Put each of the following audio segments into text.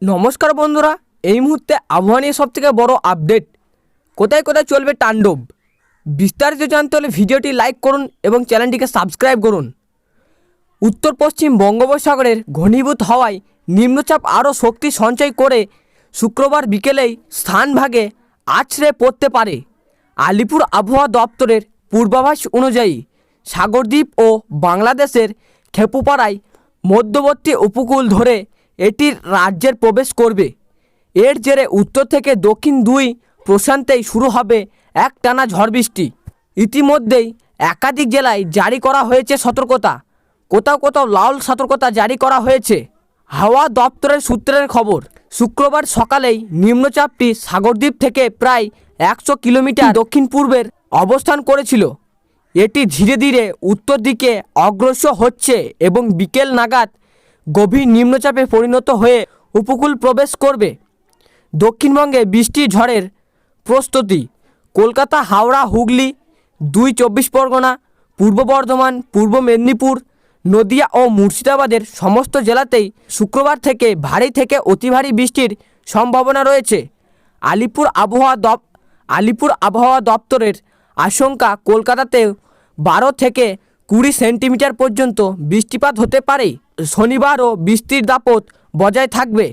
নমস্কার বন্ধুরা, এই মুহূর্তে আবহাওয়া নিয়ে সবথেকে বড় আপডেট। কোথায় কোথায় চলবে তাণ্ডব, বিস্তারিত জানতে হলে ভিডিওটি লাইক করুন এবং চ্যানেলটিকে সাবস্ক্রাইব করুন। উত্তর পশ্চিম বঙ্গোপসাগরের ঘনীভূত হওয়ায় নিম্নচাপ আরও শক্তি সঞ্চয় করে শুক্রবার বিকেলেই স্থানভাগে আছড়ে পড়তে পারে। আলিপুর আবহাওয়া দপ্তরের পূর্বাভাস অনুযায়ী সাগরদ্বীপ ও বাংলাদেশের খেপুপাড়ায় মধ্যবর্তী উপকূল ধরে এটি রাজ্যের প্রবেশ করবে। এর জেরে উত্তর থেকে দক্ষিণ দুই প্রশান্তেই শুরু হবে একটানা ঝড় বৃষ্টি। ইতিমধ্যেই একাধিক জেলায় জারি করা হয়েছে সতর্কতা, কোথাও কোথাও লাল সতর্কতা জারি করা হয়েছে। হাওয়া দপ্তরের সূত্রের খবর, শুক্রবার সকালেই নিম্নচাপটি সাগরদ্বীপ থেকে প্রায় 100 কিলোমিটার দক্ষিণ পূর্বের অবস্থান করেছিল। এটি ধীরে ধীরে উত্তর দিকে অগ্রসর হচ্ছে এবং বিকেল নাগাদ গভীর নিম্নচাপে পরিণত হয়ে উপকূল প্রবেশ করবে। দক্ষিণবঙ্গে বৃষ্টি ঝড়ের প্রস্তুতি, কলকাতা, হাওড়া, হুগলি, 24 পরগনা, পূর্ব বর্ধমান, পূর্ব মেদিনীপুর, নদিয়া ও মুর্শিদাবাদের সমস্ত জেলাতেই শুক্রবার থেকে ভারী থেকে অতি ভারী বৃষ্টির সম্ভাবনা রয়েছে। আলিপুর আবহাওয়া দপ্তরের আশঙ্কা, কলকাতাতেও 12 থেকে 20 সেন্টিমিটার পর্যন্ত বৃষ্টিপাত হতে পারে। শনিবারও বৃষ্টির দাপট বজায় থাকবে।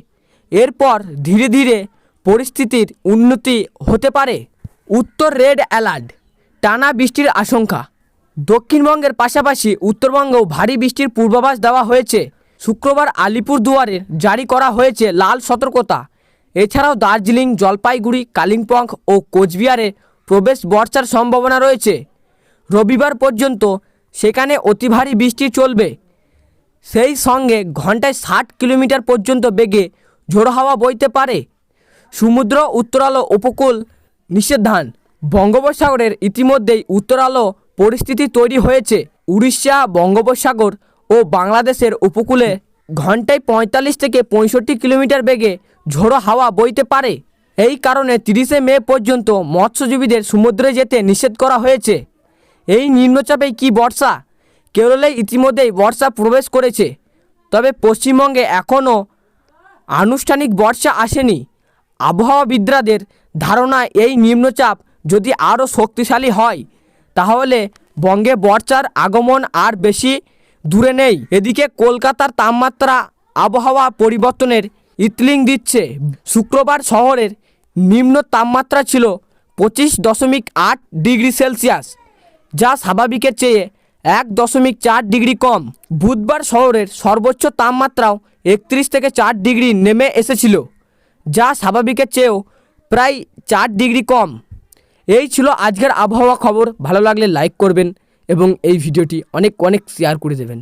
এরপর ধীরে ধীরে পরিস্থিতির উন্নতি হতে পারে। উত্তর রেড অ্যালার্ট, টানা বৃষ্টির আশঙ্কা। দক্ষিণবঙ্গের পাশাপাশি উত্তরবঙ্গেও ভারী বৃষ্টির পূর্বাভাস দেওয়া হয়েছে। শুক্রবার আলিপুরদুয়ারে জারি করা হয়েছে লাল সতর্কতা। এছাড়াও দার্জিলিং, জলপাইগুড়ি, কালিম্পং ও কোচবিহারে প্রবেশ বর্ষার সম্ভাবনা রয়েছে। রবিবার পর্যন্ত সেখানে অতি ভারী বৃষ্টি চলবে। সেই সঙ্গে ঘন্টায় 60 কিলোমিটার পর্যন্ত বেগে ঝোড়ো হাওয়া বইতে পারে। সমুদ্র উত্তরালো উপকূল নিষেধাজ্ঞা। বঙ্গোপসাগরের ইতিমধ্যেই উত্তরালো পরিস্থিতি তৈরি হয়েছে। উড়িষ্যা, বঙ্গোপসাগর ও বাংলাদেশের উপকূলে ঘন্টায় 45 থেকে 65 কিলোমিটার বেগে ঝোড়ো হাওয়া বইতে পারে। এই কারণে 30 মে পর্যন্ত মৎস্যজীবীদের সমুদ্রে যেতে নিষেধ করা হয়েছে। এই নিম্নচাপেই কি বর্ষা? কেরলে ইতিমধ্যেই বর্ষা প্রবেশ করেছে, তবে পশ্চিমবঙ্গে এখনও আনুষ্ঠানিক বর্ষা আসেনি। আবহাওয়াবিদদের ধারণা, এই নিম্নচাপ যদি আরও শক্তিশালী হয় তাহলে বঙ্গে বর্ষার আগমন আর বেশি দূরে নেই। এদিকে কলকাতার তাপমাত্রা আবহাওয়া পরিবর্তনের ইতলিং দিচ্ছে। শুক্রবার শহরের নিম্ন তাপমাত্রা ছিল 25.8 ডিগ্রি সেলসিয়াস, যা স্বাভাবিকের চেয়ে 1.4 ডিগ্রি কম। বুধবার শহরের সর্বোচ্চ তাপমাত্রাও 31 থেকে 4 ডিগ্রি নেমে এসেছিল, যা স্বাভাবিকের চেয়েও প্রায় 4 ডিগ্রি কম। এই ছিল আজকের আবহাওয়া খবর। ভালো লাগলে লাইক করবেন এবং এই ভিডিওটি অনেক শেয়ার করে দেবেন।